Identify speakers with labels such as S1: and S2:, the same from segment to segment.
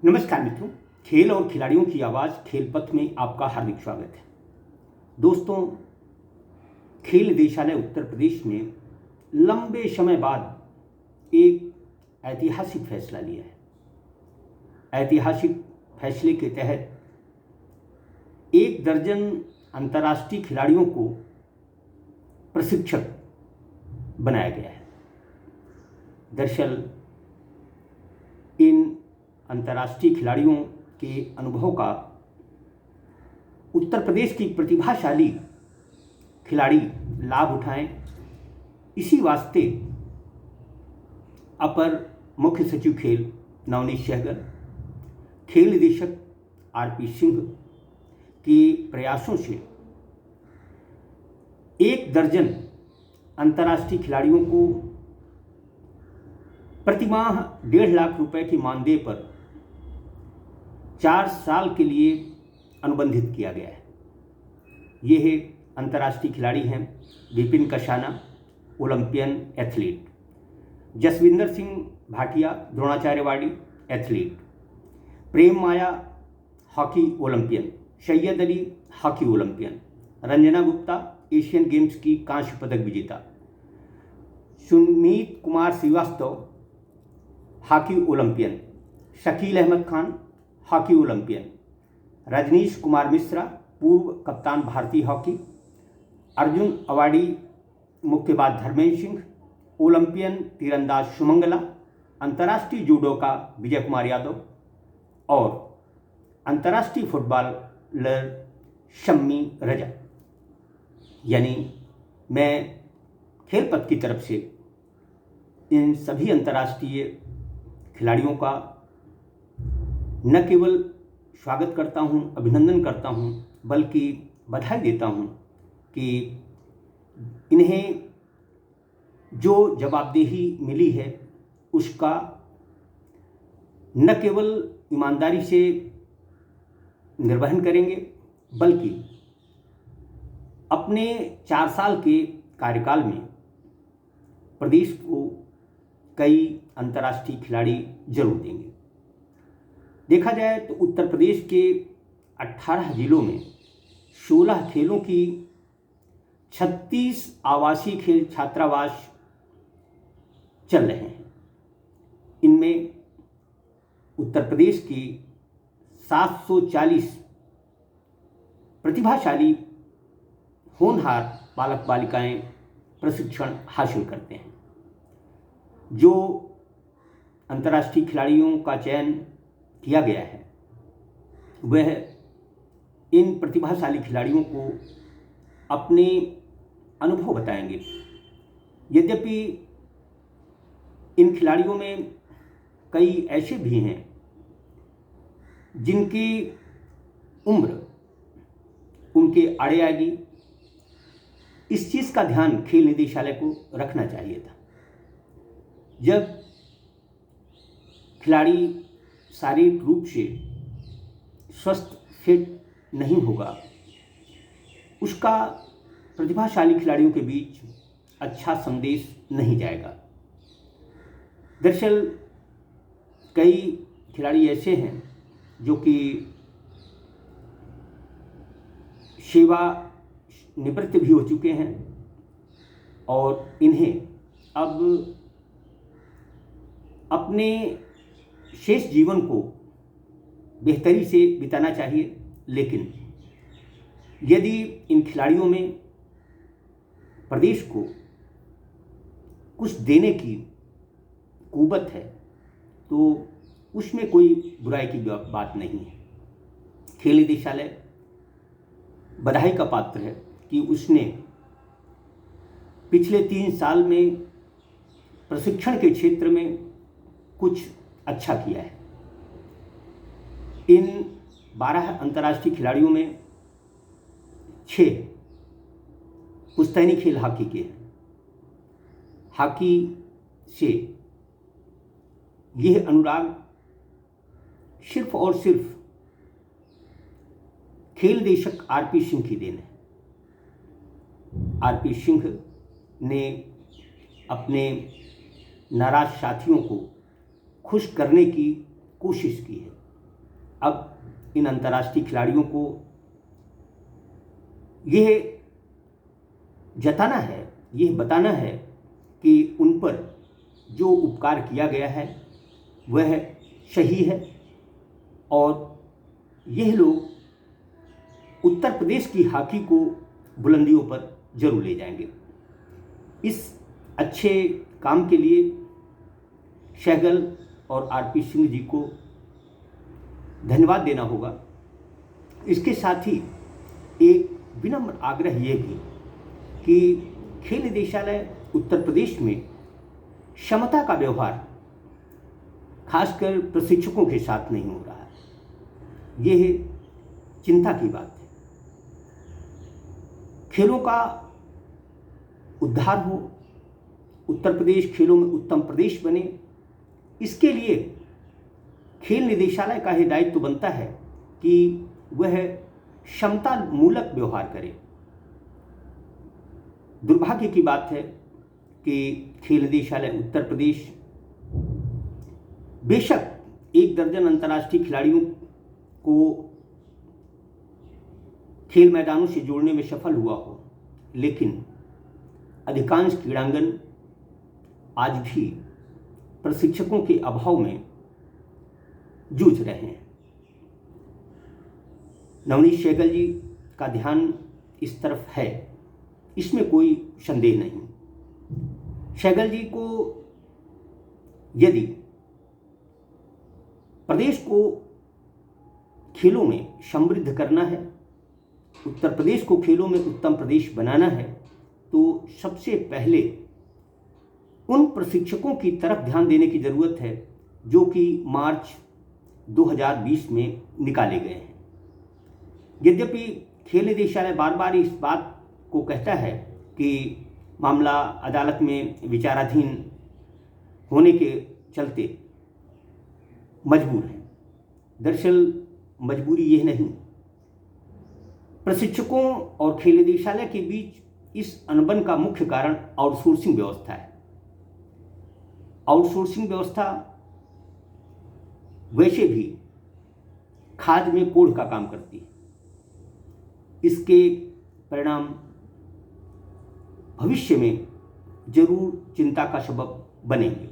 S1: नमस्कार मित्रों, खेल और खिलाड़ियों की आवाज़ खेल पथ में आपका हार्दिक स्वागत है। दोस्तों, खेल निदेशालय उत्तर प्रदेश ने लंबे समय बाद एक ऐतिहासिक फैसला लिया है। ऐतिहासिक फैसले के तहत 1 दर्जन अंतर्राष्ट्रीय खिलाड़ियों को प्रशिक्षक बनाया गया है। दरअसल इन अंतर्राष्ट्रीय खिलाड़ियों के अनुभव का उत्तर प्रदेश की प्रतिभाशाली खिलाड़ी लाभ उठाएं, इसी वास्ते अपर मुख्य सचिव खेल नवनीत सहगल, खेल निदेशक आरपी सिंह के प्रयासों से 1 दर्जन अंतर्राष्ट्रीय खिलाड़ियों को प्रतिमाह 1.5 लाख रुपए के मानदेय पर 4 साल के लिए अनुबंधित किया गया है। ये अंतर्राष्ट्रीय खिलाड़ी हैं विपिन कशाना, ओलंपियन एथलीट, जसविंदर सिंह भाटिया, द्रोणाचार्यवाड़ी athlete, Prem Maya hockey Olympian, Syed Ali hockey Olympian, Ranjana Gupta Asian Games की कांस्य पदक विजेता, Sumit Kumar Srivastava hockey Olympian, Shakeel Ahmed Khan hockey Olympian, Rajnish Kumar Mishra पूर्व कप्तान भारतीय हॉकी, अर्जुन अवार्डी मुक्केबाज धर्मेंद्र सिंह, ओलंपियन तीरंदाज सुमंगला, अंतर्राष्ट्रीय जूडोका विजय कुमार यादव और अंतर्राष्ट्रीय फुटबॉलर शम्मी रजा। यानी मैं खेल पथ की तरफ से इन सभी अंतर्राष्ट्रीय खिलाड़ियों का न केवल स्वागत करता हूं, अभिनंदन करता हूं, बल्कि बधाई देता हूं कि इन्हें जो जवाबदेही मिली है उसका न केवल ईमानदारी से निर्वहन करेंगे, बल्कि अपने 4 साल के कार्यकाल में प्रदेश को कई अंतर्राष्ट्रीय खिलाड़ी जरूर देंगे। देखा जाए तो उत्तर प्रदेश के 18 जिलों में 16 खेलों की 36 आवासीय खेल छात्रावास चल रहे हैं। इनमें उत्तर प्रदेश की 740 प्रतिभाशाली होनहार बालक बालिकाएं प्रशिक्षण हासिल करते हैं। जो अंतर्राष्ट्रीय खिलाड़ियों का चयन किया गया है वह इन प्रतिभाशाली खिलाड़ियों को अपने अनुभव बताएंगे। यद्यपि इन खिलाड़ियों में कई ऐसे भी हैं जिनकी उम्र उनके आड़े आएगी। इस चीज़ का ध्यान खेल निदेशालय को रखना चाहिए था। जब खिलाड़ी शारीरिक रूप से स्वस्थ फिट नहीं होगा, उसका प्रतिभाशाली खिलाड़ियों के बीच अच्छा संदेश नहीं जाएगा। दरअसल कई खिलाड़ी ऐसे हैं जो कि सेवा निवृत्त भी हो चुके हैं और इन्हें अब अपने शेष जीवन को बेहतरी से बिताना चाहिए। लेकिन यदि इन खिलाड़ियों में प्रदेश को कुछ देने की कुव्वत है तो उसमें कोई बुराई की बात नहीं है। खेल निदेशालय बधाई का पात्र है कि उसने पिछले 3 साल में प्रशिक्षण के क्षेत्र में कुछ अच्छा किया है। इन 12 अंतर्राष्ट्रीय खिलाड़ियों में 6 पुश्तैनी खेल हॉकी के हैं। हॉकी से यह अनुराग सिर्फ और सिर्फ खेल निदेशक आरपी सिंह की देन है। आरपी सिंह ने अपने नाराज साथियों को खुश करने की कोशिश की है। अब इन अंतर्राष्ट्रीय खिलाड़ियों को यह जताना है, यह बताना है कि उन पर जो उपकार किया गया है वह सही है और यह लोग उत्तर प्रदेश की हॉकी को बुलंदियों पर जरूर ले जाएंगे। इस अच्छे काम के लिए सहगल और आरपी सिंह जी को धन्यवाद देना होगा। इसके साथ ही एक विनम्र आग्रह ये भी कि खेल निदेशालय उत्तर प्रदेश में क्षमता का व्यवहार खासकर प्रशिक्षकों के साथ नहीं हो रहा है। यह चिंता की बात है। खेलों का उद्धार हो, उत्तर प्रदेश खेलों में उत्तम प्रदेश बने, इसके लिए खेल निदेशालय का ही दायित्व बनता है कि वह क्षमता मूलक व्यवहार करे। दुर्भाग्य की बात है कि खेल निदेशालय उत्तर प्रदेश बेशक 1 दर्जन अंतर्राष्ट्रीय खिलाड़ियों को खेल मैदानों से जोड़ने में सफल हुआ हो, लेकिन अधिकांश क्रीड़ांगन आज भी प्रशिक्षकों के अभाव में जूझ रहे हैं। नवनीत सहगल जी का ध्यान इस तरफ है, इसमें कोई संदेह नहीं। सहगल जी को यदि प्रदेश को खेलों में समृद्ध करना है, उत्तर प्रदेश को खेलों में उत्तम प्रदेश बनाना है, तो सबसे पहले उन प्रशिक्षकों की तरफ ध्यान देने की ज़रूरत है जो कि मार्च 2020 में निकाले गए हैं। यद्यपि खेल निदेशालय बार बार इस बात को कहता है कि मामला अदालत में विचाराधीन होने के चलते मजबूर है, दरअसल मजबूरी यह नहीं, प्रशिक्षकों और खेल निदेशालय के बीच इस अनबन का मुख्य कारण आउटसोर्सिंग व्यवस्था है। आउटसोर्सिंग व्यवस्था वैसे भी खाद में कोढ़ का काम करती है। इसके परिणाम भविष्य में जरूर चिंता का सबब बनेंगे।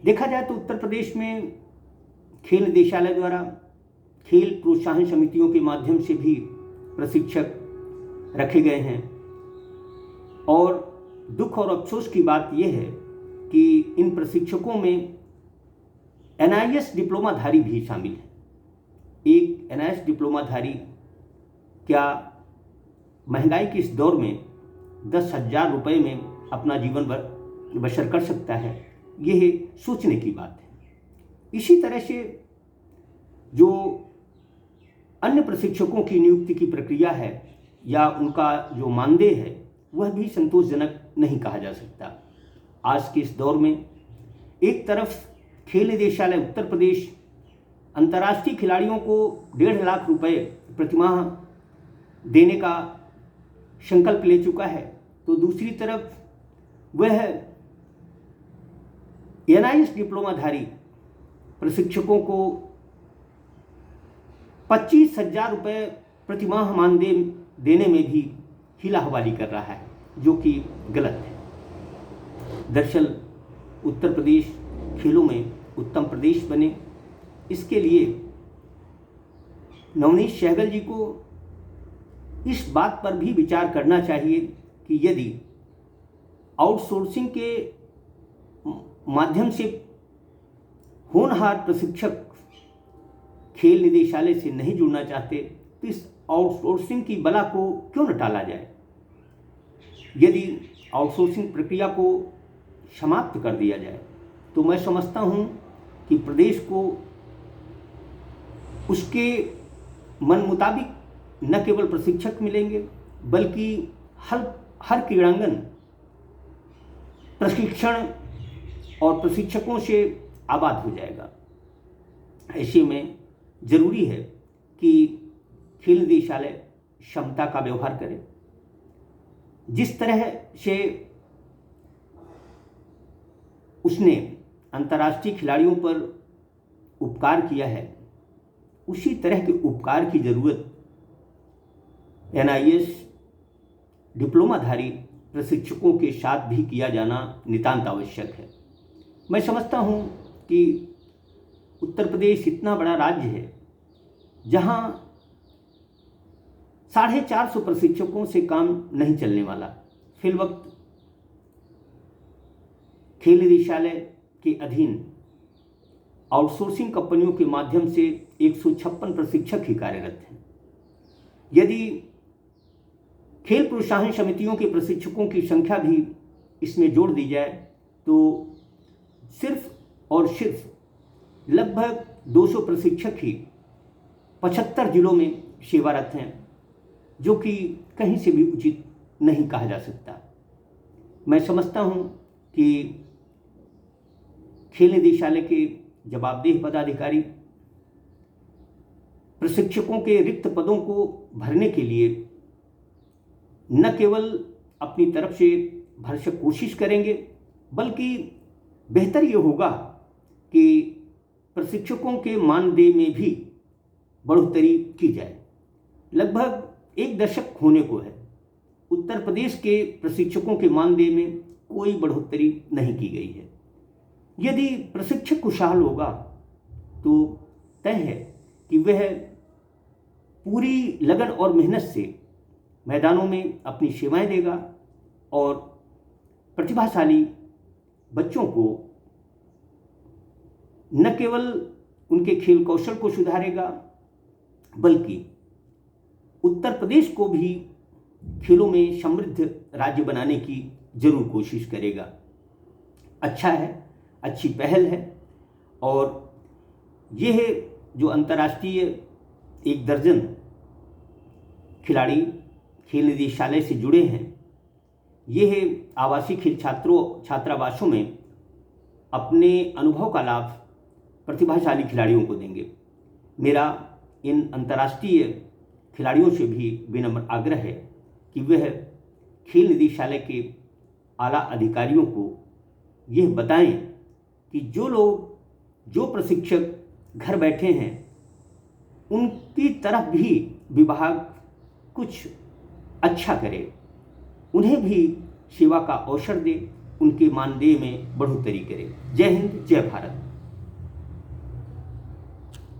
S1: देखा जाए तो उत्तर प्रदेश में खेल निदेशालय द्वारा खेल प्रोत्साहन समितियों के माध्यम से भी प्रशिक्षक रखे गए हैं और दुख और अफसोस की बात यह है कि इन प्रशिक्षकों में NIS डिप्लोमाधारी भी शामिल हैं। एक NIS डिप्लोमाधारी क्या महंगाई के इस दौर में 10,000 रुपये में अपना जीवन बसर कर सकता है? यह सोचने की बात है। इसी तरह से जो अन्य प्रशिक्षकों की नियुक्ति की प्रक्रिया है या उनका जो मानदेय है वह भी संतोषजनक नहीं कहा जा सकता। आज के इस दौर में एक तरफ खेल निदेशालय उत्तर प्रदेश अंतर्राष्ट्रीय खिलाड़ियों को 1.5 लाख रुपए प्रतिमाह देने का संकल्प ले चुका है, तो दूसरी तरफ वह NIS डिप्लोमाधारी प्रशिक्षकों को 25,000 रुपये प्रतिमाह मानदेय देने में भी हिलाहवाली कर रहा है, जो कि गलत है। दरअसल उत्तर प्रदेश खेलों में उत्तम प्रदेश बने, इसके लिए नवनीत सहगल जी को इस बात पर भी विचार करना चाहिए कि यदि आउटसोर्सिंग के माध्यम से होनहार प्रशिक्षक खेल निदेशालय से नहीं जुड़ना चाहते तो इस आउटसोर्सिंग की बला को क्यों न टाला जाए। यदि आउटसोर्सिंग प्रक्रिया को समाप्त कर दिया जाए तो मैं समझता हूं कि प्रदेश को उसके मन मुताबिक न केवल प्रशिक्षक मिलेंगे बल्कि हर क्रीड़ांगन प्रशिक्षण और प्रशिक्षकों से आबाद हो जाएगा। ऐसे में जरूरी है कि खेल निदेशालय क्षमता का व्यवहार करे। जिस तरह से उसने अंतर्राष्ट्रीय खिलाड़ियों पर उपकार किया है उसी तरह के उपकार की ज़रूरत NIS डिप्लोमाधारी प्रशिक्षकों के साथ भी किया जाना नितांत आवश्यक है। मैं समझता हूँ कि उत्तर प्रदेश इतना बड़ा राज्य है जहाँ 450 प्रशिक्षकों से काम नहीं चलने वाला। फिलवक्त खेल निदेशालय के अधीन आउटसोर्सिंग कंपनियों के माध्यम से 156 प्रशिक्षक ही कार्यरत हैं। यदि खेल प्रोत्साहन समितियों के प्रशिक्षकों की संख्या भी इसमें जोड़ दी जाए तो सिर्फ और सिर्फ लगभग 200 प्रशिक्षक ही 75 जिलों में सेवारत हैं, जो कि कहीं से भी उचित नहीं कहा जा सकता। मैं समझता हूं कि खेल निदेशालय के जवाबदेह पदाधिकारी प्रशिक्षकों के रिक्त पदों को भरने के लिए न केवल अपनी तरफ से भरसक कोशिश करेंगे, बल्कि बेहतर ये होगा कि प्रशिक्षकों के मानदेय में भी बढ़ोतरी की जाए। लगभग 1 दशक होने को है, उत्तर प्रदेश के प्रशिक्षकों के मानदेय में कोई बढ़ोतरी नहीं की गई है। यदि प्रशिक्षक खुशहाल होगा तो तय है कि वह पूरी लगन और मेहनत से मैदानों में अपनी सेवाएं देगा और प्रतिभाशाली बच्चों को न केवल उनके खेल कौशल को सुधारेगा, बल्कि उत्तर प्रदेश को भी खेलों में समृद्ध राज्य बनाने की जरूर कोशिश करेगा। अच्छा है, अच्छी पहल है। और यह जो अंतर्राष्ट्रीय 1 दर्जन खिलाड़ी खेल निदेशालय से जुड़े हैं, यह आवासीय खेल छात्रावासों में अपने अनुभव का लाभ प्रतिभाशाली खिलाड़ियों को देंगे। मेरा इन अंतर्राष्ट्रीय खिलाड़ियों से भी विनम्र आग्रह है कि वह खेल निदेशालय के आला अधिकारियों को यह बताएं कि जो प्रशिक्षक घर बैठे हैं, उनकी तरफ भी विभाग कुछ अच्छा करे, उन्हें भी सेवा का अवसर दे, उनके मानदेय में बढ़ोतरी करे। जय हिंद, जय भारत।